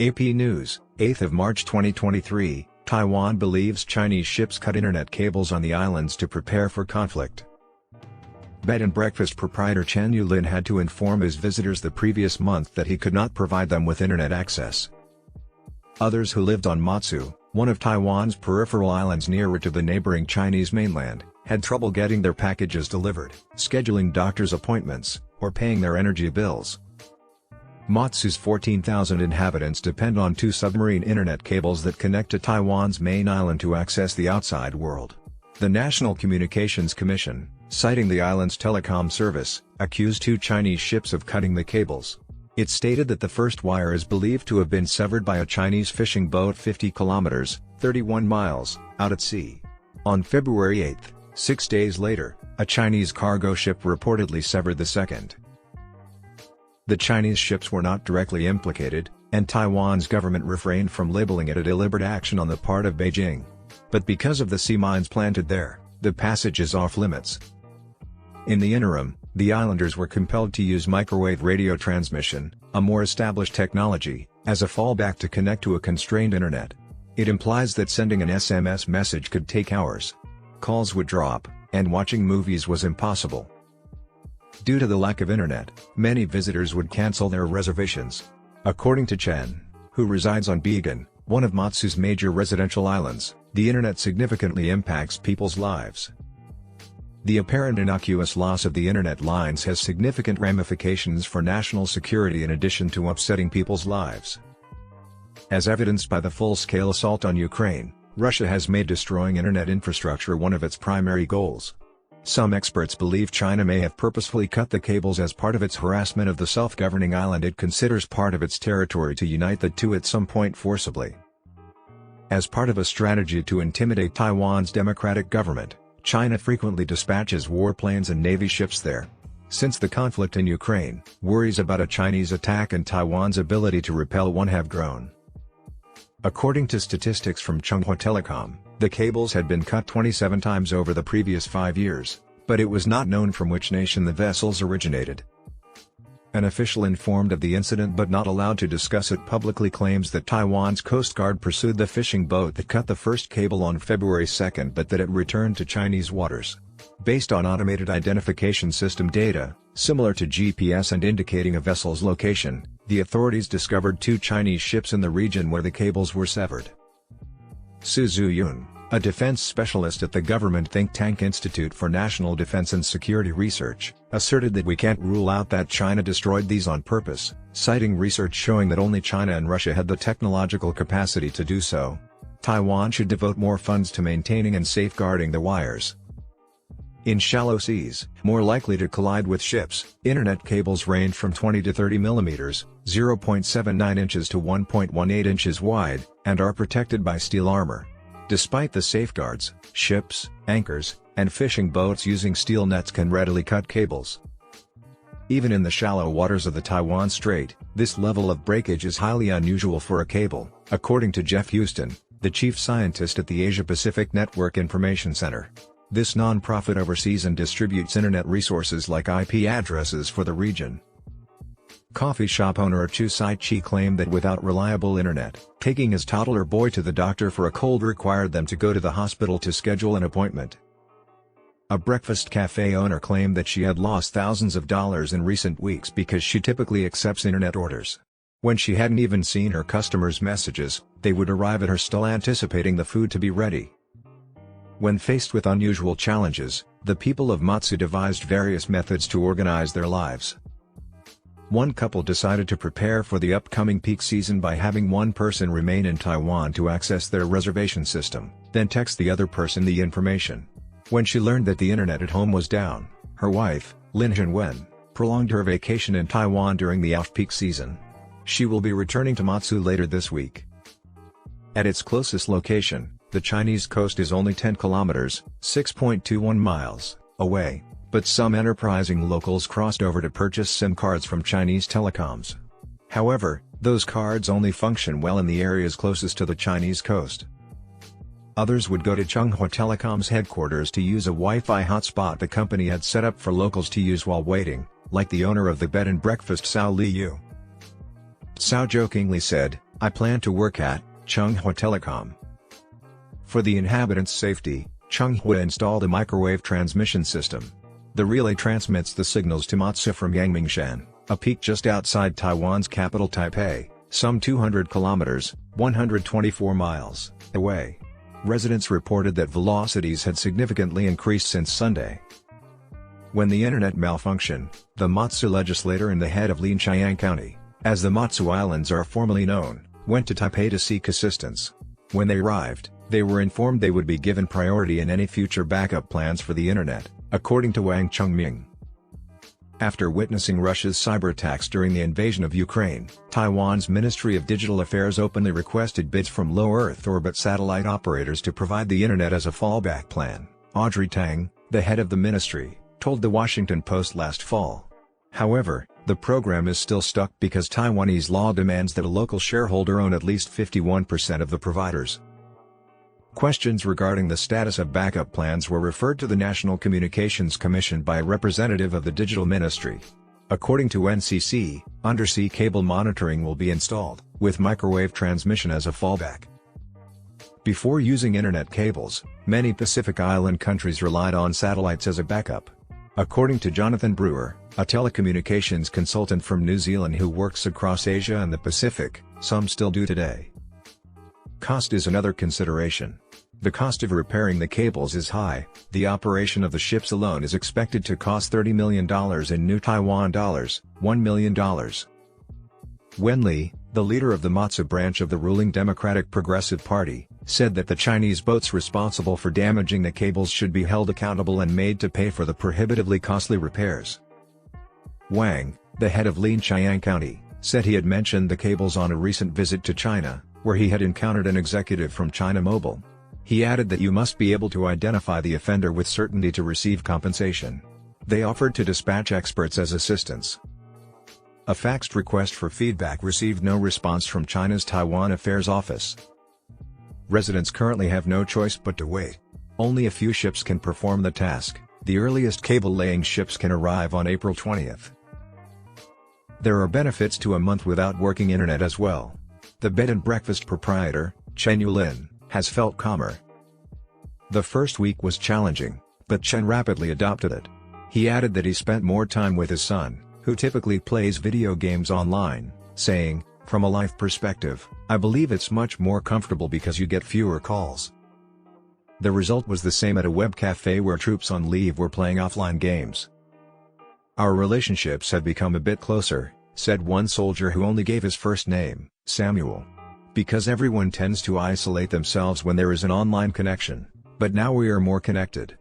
AP News, 8th of March 2023, Taiwan believes Chinese ships cut internet cables on the islands to prepare for conflict. Bed and breakfast proprietor Chen Yu-lin had to inform his visitors the previous month that he could not provide them with internet access. Others who lived on Matsu, one of Taiwan's peripheral islands nearer to the neighboring Chinese mainland, had trouble getting their packages delivered, scheduling doctor's appointments, or paying their energy bills. Matsu's 14,000 inhabitants depend on two submarine internet cables that connect to Taiwan's main island to access the outside world. The National Communications Commission, citing the island's telecom service, accused two Chinese ships of cutting the cables. It stated that the first wire is believed to have been severed by a Chinese fishing boat 50 kilometers, 31 miles, out at sea. On February 8, 6 days later, a Chinese cargo ship reportedly severed the second. The Chinese ships were not directly implicated, and Taiwan's government refrained from labeling it a deliberate action on the part of Beijing. But because of the sea mines planted there, the passage is off limits. In the interim, the islanders were compelled to use microwave radio transmission, a more established technology, as a fallback to connect to a constrained internet. It implies that sending an SMS message could take hours. Calls would drop, and watching movies was impossible. Due to the lack of internet, many visitors would cancel their reservations. According to Chen, who resides on Began, one of Matsu's major residential islands, the internet significantly impacts people's lives. The apparent innocuous loss of the internet lines has significant ramifications for national security in addition to upsetting people's lives. As evidenced by the full-scale assault on Ukraine, Russia has made destroying internet infrastructure one of its primary goals. Some experts believe China may have purposefully cut the cables as part of its harassment of the self-governing island it considers part of its territory to unite the two at some point forcibly. As part of a strategy to intimidate Taiwan's democratic government, China frequently dispatches warplanes and navy ships there. Since the conflict in Ukraine, worries about a Chinese attack and Taiwan's ability to repel one have grown. According to statistics from Chunghwa Telecom, the cables had been cut 27 times over the previous 5 years, but it was not known from which nation the vessels originated. An official informed of the incident but not allowed to discuss it publicly claims that Taiwan's Coast Guard pursued the fishing boat that cut the first cable on February 2 but that it returned to Chinese waters. Based on automated identification system data, similar to GPS and indicating a vessel's location, the authorities discovered two Chinese ships in the region where the cables were severed. Su Zuyun, a defense specialist at the government think tank Institute for National Defense and Security Research, asserted that we can't rule out that China destroyed these on purpose, citing research showing that only China and Russia had the technological capacity to do so. Taiwan should devote more funds to maintaining and safeguarding the wires. In shallow seas, more likely to collide with ships, internet cables range from 20 to 30 mm, 0.79 inches to 1.18 inches wide, and are protected by steel armor. Despite the safeguards, ships, anchors, and fishing boats using steel nets can readily cut cables. Even in the shallow waters of the Taiwan Strait, this level of breakage is highly unusual for a cable, according to Jeff Houston, the chief scientist at the Asia-Pacific Network Information Center. This non-profit oversees and distributes internet resources like IP addresses for the region. Coffee shop owner Chu Sai-chi claimed that without reliable internet, taking his toddler boy to the doctor for a cold required them to go to the hospital to schedule an appointment. A breakfast cafe owner claimed that she had lost thousands of dollars in recent weeks because she typically accepts internet orders. When she hadn't even seen her customers' messages, they would arrive at her stall anticipating the food to be ready. When faced with unusual challenges, the people of Matsu devised various methods to organize their lives. One couple decided to prepare for the upcoming peak season by having one person remain in Taiwan to access their reservation system, then text the other person the information. When she learned that the internet at home was down, her wife, Lin Zhenwen, prolonged her vacation in Taiwan during the off-peak season. She will be returning to Matsu later this week. At its closest location, the Chinese coast is only 10 kilometers, 6.21 miles, away, but some enterprising locals crossed over to purchase SIM cards from Chinese telecoms. However, those cards only function well in the areas closest to the Chinese coast. Others would go to Chunghwa Telecom's headquarters to use a Wi-Fi hotspot the company had set up for locals to use while waiting, like the owner of the bed and breakfast Cao Liu. Cao jokingly said, I plan to work at Changhua Telecom. For the inhabitants' safety, Changhua installed a microwave transmission system. The relay transmits the signals to Matsu from Yangmingshan, a peak just outside Taiwan's capital Taipei, some 200 kilometers, 124 miles, away. Residents reported that velocities had significantly increased since Sunday. When the internet malfunctioned, the Matsu legislator and the head of Linqiang County, as the Matsu Islands are formally known, went to Taipei to seek assistance. When they arrived, they were informed they would be given priority in any future backup plans for the internet, according to Wang Chengming. After witnessing Russia's cyber attacks during the invasion of Ukraine, Taiwan's Ministry of Digital Affairs openly requested bids from low Earth orbit satellite operators to provide the internet as a fallback plan, Audrey Tang, the head of the ministry, told the Washington Post last fall. However, the program is still stuck because Taiwanese law demands that a local shareholder own at least 51% of the providers. Questions regarding the status of backup plans were referred to the National Communications Commission by a representative of the Digital Ministry. According to NCC, undersea cable monitoring will be installed, with microwave transmission as a fallback. Before using internet cables, many Pacific Island countries relied on satellites as a backup. According to Jonathan Brewer, a telecommunications consultant from New Zealand who works across Asia and the Pacific, some still do today. Cost is another consideration. The cost of repairing the cables is high. The operation of the ships alone is expected to cost $30 million in new Taiwan dollars, $1 million. Wen Li, the leader of the Matsu branch of the ruling Democratic Progressive Party, said that the Chinese boats responsible for damaging the cables should be held accountable and made to pay for the prohibitively costly repairs. Wang, the head of Linqiang County, said he had mentioned the cables on a recent visit to China, where he had encountered an executive from China Mobile. He added that you must be able to identify the offender with certainty to receive compensation. They offered to dispatch experts as assistance. A faxed request for feedback received no response from China's Taiwan Affairs Office. Residents currently have no choice but to wait. Only a few ships can perform the task. The earliest cable-laying ships can arrive on April 20th. There are benefits to a month without working internet as well. The bed and breakfast proprietor, Chen Yu-lin, has felt calmer. The first week was challenging, but Chen rapidly adopted it. He added that he spent more time with his son, who typically plays video games online, saying, "From a life perspective, I believe it's much more comfortable because you get fewer calls." The result was the same at a web cafe where troops on leave were playing offline games. "Our relationships have become a bit closer," said one soldier who only gave his first name, Samuel. "Because everyone tends to isolate themselves when there is an online connection, but now we are more connected."